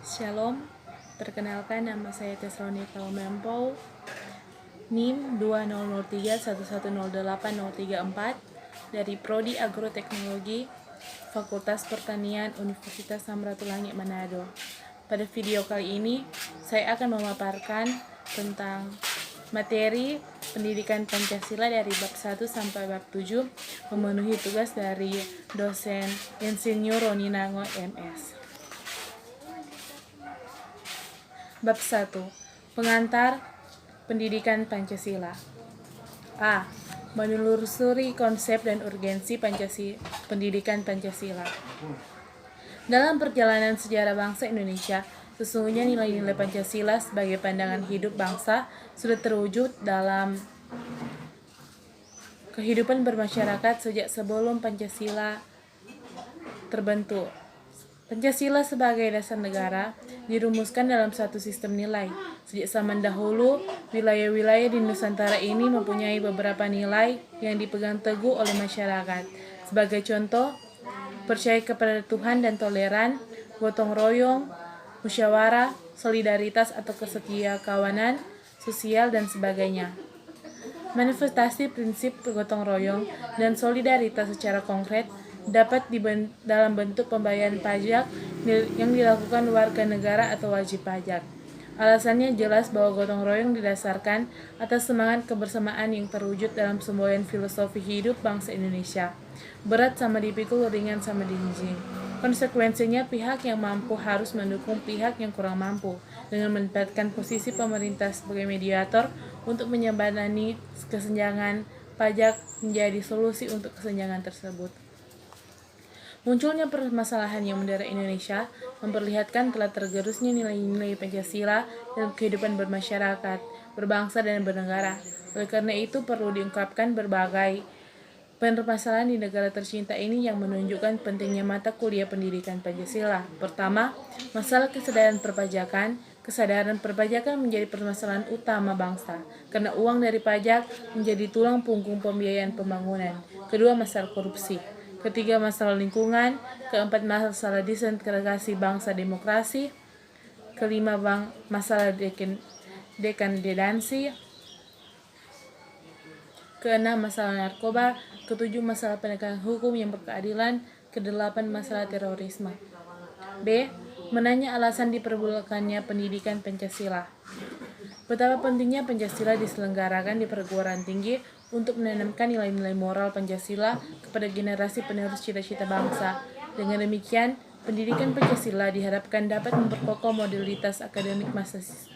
Shalom, perkenalkan nama saya Tesronika Mempou, NIM 2003110834 dari Prodi Agroteknologi, Fakultas Pertanian Universitas Samratulangi Manado. Pada video kali ini, saya akan memaparkan tentang materi pendidikan Pancasila dari bab 1 sampai bab 7 memenuhi tugas dari dosen Insinyur Roni Nango MS. Bab 1. Pengantar pendidikan Pancasila. A. Menelusuri konsep dan urgensi pendidikan Pancasila. Dalam perjalanan sejarah bangsa Indonesia, sesungguhnya nilai-nilai Pancasila sebagai pandangan hidup bangsa sudah terwujud dalam kehidupan bermasyarakat sejak sebelum Pancasila terbentuk. Pancasila sebagai dasar negara dirumuskan dalam satu sistem nilai. Sejak zaman dahulu, wilayah-wilayah di Nusantara ini mempunyai beberapa nilai yang dipegang teguh oleh masyarakat. Sebagai contoh, percaya kepada Tuhan dan toleran, gotong royong, musyawarah, solidaritas atau kesetiakawanan, sosial, dan sebagainya. Manifestasi prinsip gotong royong dan solidaritas secara konkret dapat dalam bentuk pembayaran pajak yang dilakukan warga negara atau wajib pajak. Alasannya jelas bahwa gotong royong didasarkan atas semangat kebersamaan yang terwujud dalam semboyan filosofi hidup bangsa Indonesia. Berat sama dipikul, ringan sama dijinjing. Konsekuensinya pihak yang mampu harus mendukung pihak yang kurang mampu dengan menempatkan posisi pemerintah sebagai mediator untuk menyebatani kesenjangan pajak menjadi solusi untuk kesenjangan tersebut. Munculnya permasalahan yang mendera Indonesia memperlihatkan telah tergerusnya nilai-nilai Pancasila dalam kehidupan bermasyarakat, berbangsa, dan bernegara. Oleh karena itu perlu diungkapkan berbagai permasalahan di negara tercinta ini yang menunjukkan pentingnya mata kuliah pendidikan Pancasila. Pertama, masalah kesadaran perpajakan. Kesadaran perpajakan menjadi permasalahan utama bangsa, karena uang dari pajak menjadi tulang punggung pembiayaan pembangunan. Kedua, masalah korupsi. Ketiga, masalah lingkungan. Keempat, masalah disintegrasi bangsa demokrasi. Kelima, masalah dekandedansi. Keenam, masalah narkoba. Ketujuh, masalah penegakan hukum yang berkeadilan. Kedelapan, masalah terorisme. B. Menanya alasan diperbolehkannya pendidikan Pancasila. Betapa pentingnya Pancasila diselenggarakan di perguruan tinggi untuk menanamkan nilai-nilai moral Pancasila kepada generasi penerus cita-cita bangsa. Dengan demikian, pendidikan Pancasila diharapkan dapat memperkokoh modalitas akademik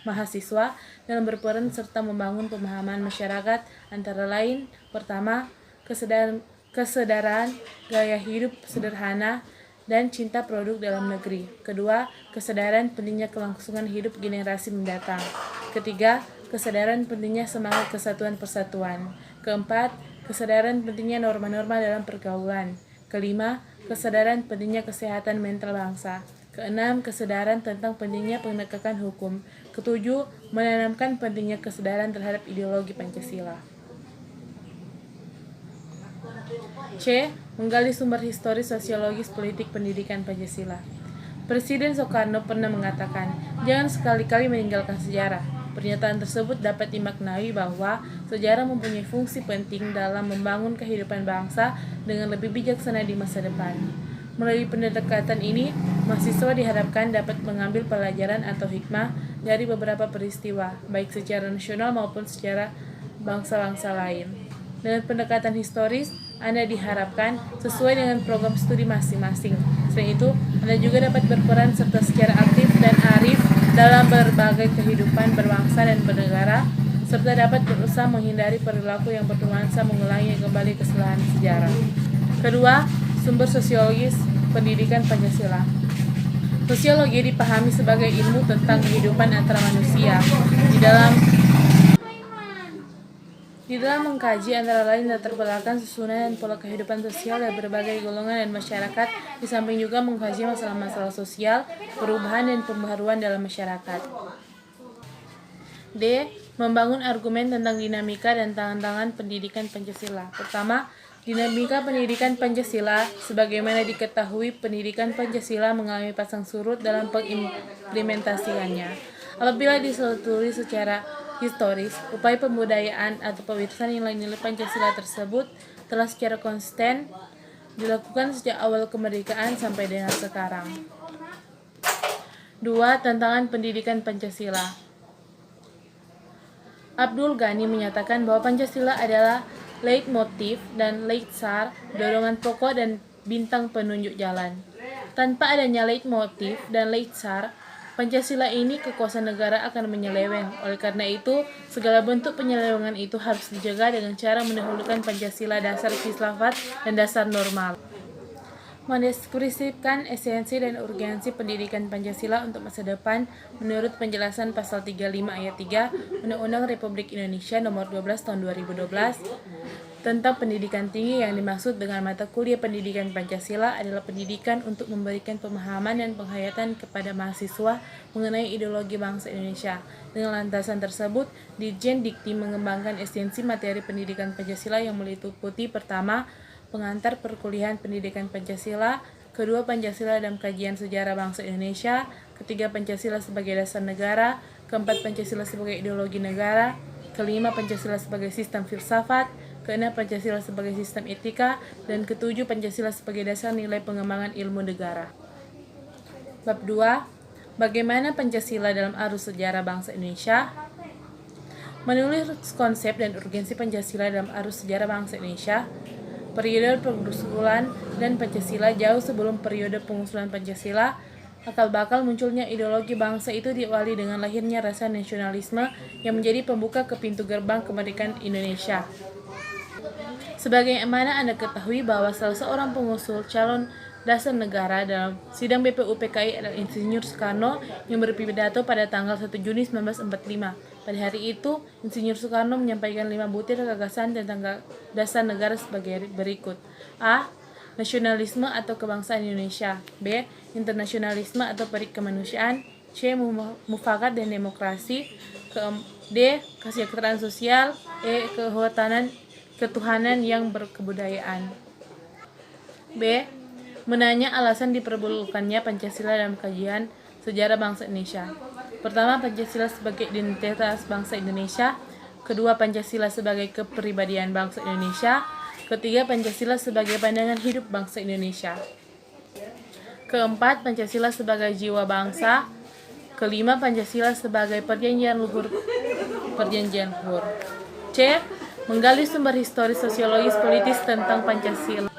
mahasiswa dalam berperan serta membangun pemahaman masyarakat antara lain, pertama, kesadaran gaya hidup sederhana dan cinta produk dalam negeri. Kedua, kesadaran pentingnya kelangsungan hidup generasi mendatang. Ketiga, kesadaran pentingnya semangat kesatuan persatuan. Keempat, kesadaran pentingnya norma-norma dalam pergaulan. Kelima, kesadaran pentingnya kesehatan mental bangsa. Keenam, kesadaran tentang pentingnya penegakan hukum. Ketujuh, menanamkan pentingnya kesadaran terhadap ideologi Pancasila. C. Menggali sumber historis sosiologis politik pendidikan Pancasila. Presiden Soekarno pernah mengatakan, jangan sekali-kali meninggalkan sejarah. Pernyataan tersebut dapat dimaknai bahwa sejarah mempunyai fungsi penting dalam membangun kehidupan bangsa dengan lebih bijaksana di masa depan. Melalui pendekatan ini, mahasiswa diharapkan dapat mengambil pelajaran atau hikmah dari beberapa peristiwa, baik secara nasional maupun secara bangsa-bangsa lain. Dengan pendekatan historis, Anda diharapkan sesuai dengan program studi masing-masing. Selain itu, Anda juga dapat berperan serta secara aktif dan arif dalam berbagai kehidupan berbangsa dan bernegara, serta dapat berusaha menghindari perilaku yang bernuansa mengulangi kembali kesalahan sejarah. Kedua, sumber sosiologis pendidikan Pancasila. Sosiologi dipahami sebagai ilmu tentang kehidupan antara manusia. Di dalam mengkaji antara lain latar belakang, susunan, dan pola kehidupan sosial dari berbagai golongan dan masyarakat, di samping juga mengkaji masalah-masalah sosial, perubahan dan pembaharuan dalam masyarakat. D. Membangun argumen tentang dinamika dan tantangan pendidikan Pancasila. Pertama, Dinamika pendidikan Pancasila. Sebagaimana diketahui, pendidikan Pancasila mengalami pasang surut dalam pengimplementasiannya. Apabila ditelusuri secara historis, upaya pembudayaan atau pewirasan nilai-nilai Pancasila tersebut telah secara konsisten dilakukan sejak awal kemerdekaan sampai dengan sekarang. 2. Tantangan pendidikan Pancasila. Abdul Ghani menyatakan bahwa Pancasila adalah leitmotif dan leitsar, dorongan pokok dan bintang penunjuk jalan. Tanpa adanya leitmotif dan leitsar, Pancasila ini kekuasaan negara akan menyeleweng. Oleh karena itu, segala bentuk penyelewengan itu harus dijaga dengan cara mendahulukan Pancasila dasar filsafat dan dasar normal. Mendeskripsikan esensi dan urgensi pendidikan Pancasila untuk masa depan menurut penjelasan pasal 35 ayat 3 Undang-Undang Republik Indonesia Nomor 12 Tahun 2012 tentang pendidikan tinggi. Yang dimaksud dengan mata kuliah pendidikan Pancasila adalah pendidikan untuk memberikan pemahaman dan penghayatan kepada mahasiswa mengenai ideologi bangsa Indonesia. Dengan landasan tersebut, Ditjen Dikti mengembangkan esensi materi pendidikan Pancasila yang meliputi pertama, pengantar perkuliahan pendidikan Pancasila, kedua, Pancasila dalam kajian sejarah bangsa Indonesia, ketiga, Pancasila sebagai dasar negara, keempat, Pancasila sebagai ideologi negara, kelima, Pancasila sebagai sistem filsafat, keenam, Pancasila sebagai sistem etika, dan ketujuh, Pancasila sebagai dasar nilai pengembangan ilmu negara. Bab 2. Bagaimana Pancasila dalam arus sejarah bangsa Indonesia? Menulis konsep dan urgensi Pancasila dalam arus sejarah bangsa Indonesia. Periode pengusulan dan Pancasila. Jauh sebelum periode pengusulan Pancasila, akal bakal munculnya ideologi bangsa itu diawali dengan lahirnya rasa nasionalisme yang menjadi pembuka ke pintu gerbang kemerdekaan Indonesia. Sebagaimana Anda ketahui bahwa salah seorang pengusul calon dasar negara dalam sidang BPUPKI adalah Insinyur Soekarno yang berpidato pada tanggal 1 Juni 1945. Pada hari itu, Insinyur Soekarno menyampaikan 5 butir gagasan tentang dasar negara sebagai berikut. A. Nasionalisme atau kebangsaan Indonesia. B. Internasionalisme atau perikemanusiaan. C. Mufakat dan demokrasi. D. Kesejahteraan sosial. E. Ketuhanan yang berkebudayaan. B. Menanya alasan diperlukannya Pancasila dalam kajian sejarah bangsa Indonesia. Pertama, Pancasila sebagai identitas bangsa Indonesia. Kedua, Pancasila sebagai kepribadian bangsa Indonesia. Ketiga, Pancasila sebagai pandangan hidup bangsa Indonesia. Keempat, Pancasila sebagai jiwa bangsa. Kelima, Pancasila sebagai perjanjian luhur. C. Menggali sumber historis sosiologis politis tentang Pancasila.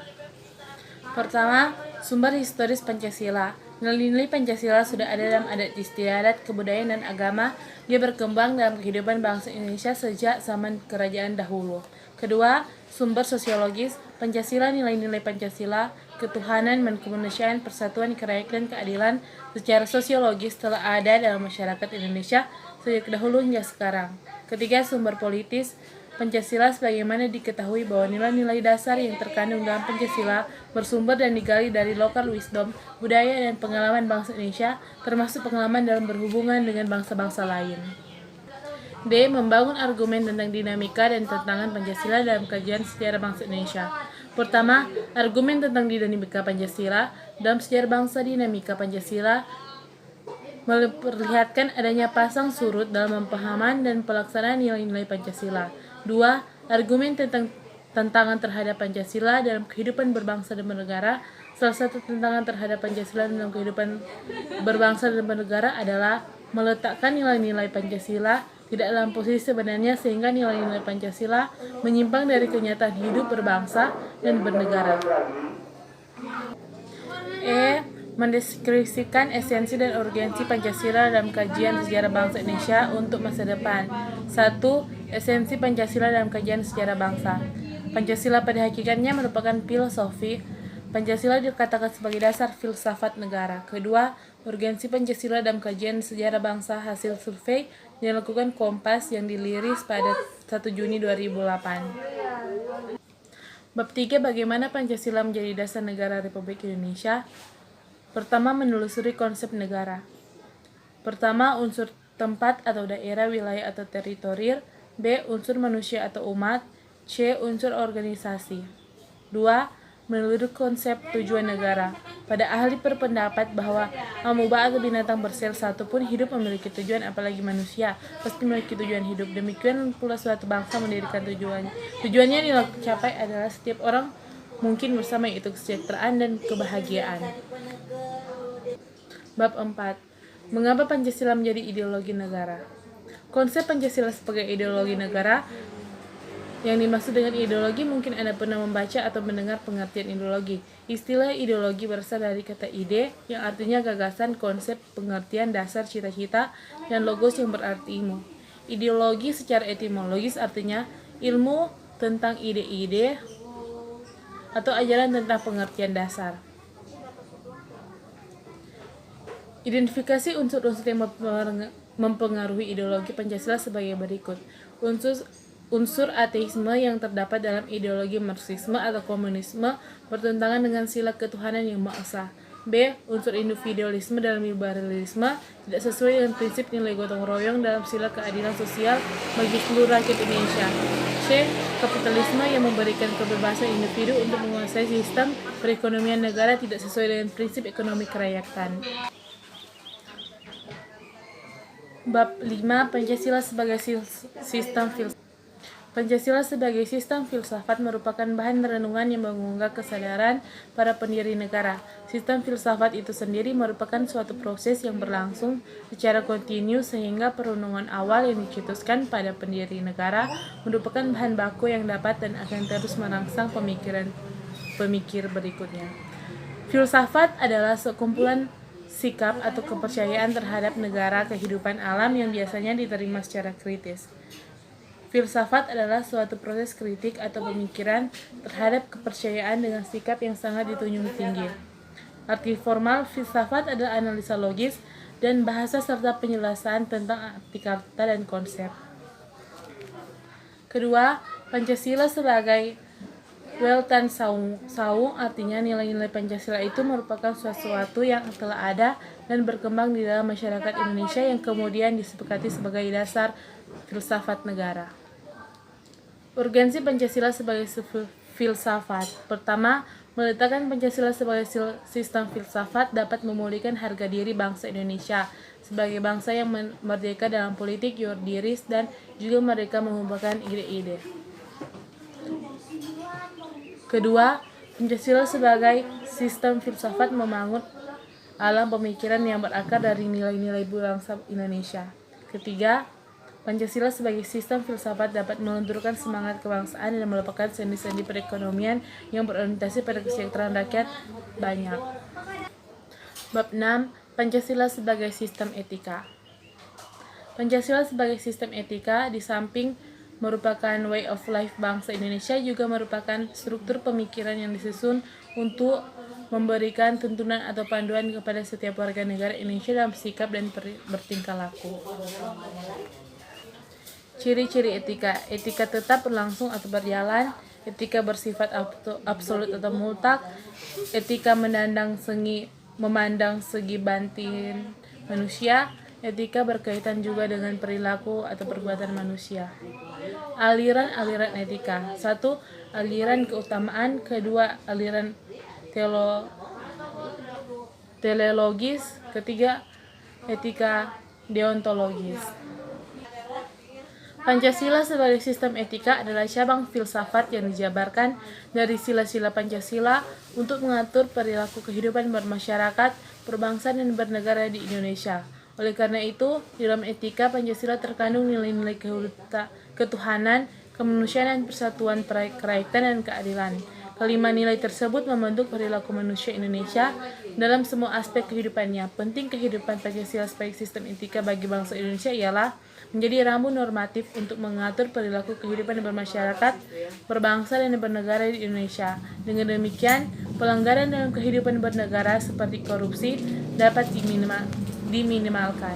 Pertama, sumber historis Pancasila. Nilai-nilai Pancasila sudah ada dalam adat istiadat, kebudayaan, dan agama. Dia berkembang dalam kehidupan bangsa Indonesia sejak zaman kerajaan dahulu. Kedua, sumber sosiologis. Pancasila, nilai-nilai Pancasila, ketuhanan, kemanusiaan, persatuan, kerakyatan, keadilan secara sosiologis telah ada dalam masyarakat Indonesia sejak dahulu hingga sekarang. Ketiga, sumber politis. Pancasila, sebagaimana diketahui bahwa nilai-nilai dasar yang terkandung dalam Pancasila bersumber dan digali dari lokal wisdom, budaya, dan pengalaman bangsa Indonesia, termasuk pengalaman dalam berhubungan dengan bangsa-bangsa lain. D. Membangun argumen tentang dinamika dan tantangan Pancasila dalam kajian sejarah bangsa Indonesia. Pertama, argumen tentang dinamika Pancasila. Dalam sejarah bangsa, dinamika Pancasila memperlihatkan adanya pasang surut dalam pemahaman dan pelaksanaan nilai-nilai Pancasila. 2. Argumen tentang tantangan terhadap Pancasila dalam kehidupan berbangsa dan bernegara. Salah satu tantangan terhadap Pancasila dalam kehidupan berbangsa dan bernegara adalah meletakkan nilai-nilai Pancasila tidak dalam posisi sebenarnya sehingga nilai-nilai Pancasila menyimpang dari kenyataan hidup berbangsa dan bernegara. E. Mendeskripsikan esensi dan urgensi Pancasila dalam kajian sejarah bangsa Indonesia untuk masa depan. 1. Esensi Pancasila dalam kajian sejarah bangsa. Pancasila pada hakikatnya merupakan filosofi. Pancasila dikatakan sebagai dasar filsafat negara. Kedua, urgensi Pancasila dalam kajian sejarah bangsa hasil survei yang dilakukan Kompas yang dirilis pada 1 Juni 2008. Bab 3. Bagaimana Pancasila menjadi dasar negara Republik Indonesia? Pertama, menelusuri konsep negara. Pertama, unsur tempat atau daerah, wilayah atau teritori. B. Unsur manusia atau umat. C. Unsur organisasi. 2. Menurut konsep tujuan negara. Pada ahli berpendapat bahwa amoeba atau binatang bersel satu pun hidup memiliki tujuan, apalagi manusia pasti memiliki tujuan hidup. Demikian pula suatu bangsa mendirikan tujuannya. Tujuannya yang dicapai adalah setiap orang mungkin bersama, yaitu kesejahteraan dan kebahagiaan. Bab 4. Mengapa Pancasila menjadi ideologi negara? Konsep Pancasila sebagai ideologi negara. Yang dimaksud dengan ideologi mungkin Anda pernah membaca atau mendengar pengertian ideologi. Istilah ideologi berasal dari kata ide yang artinya gagasan, konsep, pengertian, dasar, cita-cita, dan logos yang berarti ilmu. Ideologi secara etimologis artinya ilmu tentang ide-ide atau ajaran tentang pengertian dasar. Identifikasi unsur-unsur yang mempengaruhi ideologi Pancasila sebagai berikut. Unsur ateisme yang terdapat dalam ideologi Marxisme atau komunisme bertentangan dengan sila ketuhanan yang Maha Esa. B. Unsur individualisme dalam liberalisme tidak sesuai dengan prinsip nilai gotong royong dalam sila keadilan sosial bagi seluruh rakyat Indonesia. C. Kapitalisme yang memberikan kebebasan individu untuk menguasai sistem perekonomian negara tidak sesuai dengan prinsip ekonomi kerakyatan. Bab 5. Pancasila sebagai sistem filsafat. Pancasila sebagai sistem filsafat merupakan bahan renungan yang mengunggah kesadaran para pendiri negara. Sistem filsafat itu sendiri merupakan suatu proses yang berlangsung secara kontinu sehingga perenungan awal yang dicetuskan pada pendiri negara merupakan bahan baku yang dapat dan akan terus merangsang pemikir berikutnya. Filsafat adalah sekumpulan sikap atau kepercayaan terhadap negara, kehidupan alam yang biasanya diterima secara kritis. Filsafat adalah suatu proses kritik atau pemikiran terhadap kepercayaan dengan sikap yang sangat dijunjung tinggi. Arti formal filsafat adalah analisa logis dan bahasa serta penjelasan tentang arti kata dan konsep. Kedua, Pancasila sebagai Weltanschauung artinya nilai-nilai Pancasila itu merupakan sesuatu yang telah ada dan berkembang di dalam masyarakat Indonesia yang kemudian disepakati sebagai dasar filsafat negara. Urgensi Pancasila sebagai filsafat. Pertama, meletakkan Pancasila sebagai sistem filsafat dapat memulihkan harga diri bangsa Indonesia sebagai bangsa yang merdeka dalam politik, yuridis, dan juga mereka mengembangkan ide-ide. Kedua, Pancasila sebagai sistem filsafat membangun alam pemikiran yang berakar dari nilai-nilai bangsa Indonesia. Ketiga, Pancasila sebagai sistem filsafat dapat melenturkan semangat kebangsaan dan melupakan sendi-sendi perekonomian yang berorientasi pada kesejahteraan rakyat banyak. Bab 6. Pancasila sebagai sistem etika. Pancasila sebagai sistem etika di samping merupakan way of life bangsa Indonesia juga merupakan struktur pemikiran yang disusun untuk memberikan tuntunan atau panduan kepada setiap warga negara Indonesia dalam sikap dan bertingkah laku. Ciri-ciri etika. Etika tetap berlangsung atau berjalan. Etika bersifat absolut atau mutlak. Etika memandang segi batin manusia. Etika berkaitan juga dengan perilaku atau perbuatan manusia. Aliran-aliran etika. 1. Aliran keutamaan. 2. Aliran teleologis. 3. Etika deontologis. Pancasila sebagai sistem etika adalah cabang filsafat yang dijabarkan dari sila-sila Pancasila untuk mengatur perilaku kehidupan bermasyarakat, berbangsa, dan bernegara di Indonesia. Oleh karena itu, di dalam etika Pancasila terkandung nilai-nilai ketuhanan, kemanusiaan, dan persatuan kerakyatan dan keadilan. Kelima nilai tersebut membentuk perilaku manusia Indonesia dalam semua aspek kehidupannya. Penting kehidupan Pancasila sebagai sistem etika bagi bangsa Indonesia ialah menjadi rambu normatif untuk mengatur perilaku kehidupan bermasyarakat, berbangsa, dan bernegara di Indonesia. Dengan demikian, pelanggaran dalam kehidupan bernegara seperti korupsi dapat diminimalkan.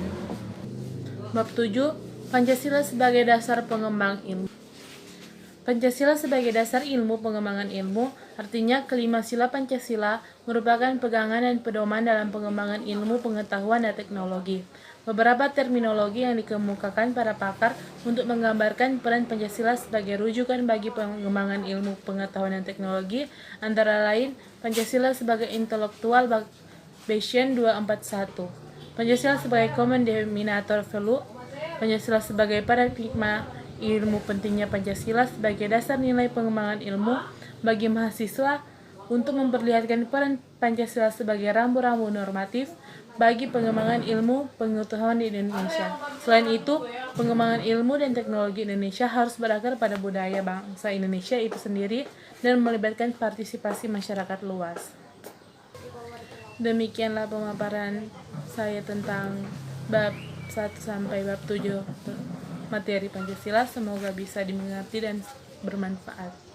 Bab 7. Pancasila sebagai dasar pengembang ilmu. Pancasila sebagai dasar ilmu pengembangan ilmu, artinya kelima sila Pancasila merupakan pegangan dan pedoman dalam pengembangan ilmu pengetahuan dan teknologi. Beberapa terminologi yang dikemukakan para pakar untuk menggambarkan peran Pancasila sebagai rujukan bagi pengembangan ilmu pengetahuan dan teknologi antara lain Pancasila sebagai intellectual bastion 241, Pancasila sebagai common denominator value, Pancasila sebagai paradigma ilmu, pentingnya Pancasila sebagai dasar nilai pengembangan ilmu bagi mahasiswa untuk memperlihatkan peran Pancasila sebagai rambu-rambu normatif bagi pengembangan ilmu pengetahuan di Indonesia. Selain itu, pengembangan ilmu dan teknologi Indonesia harus berakar pada budaya bangsa Indonesia itu sendiri dan melibatkan partisipasi masyarakat luas. Demikianlah pemaparan saya tentang bab 1 sampai bab 7 materi Pancasila. Semoga bisa dimengerti dan bermanfaat.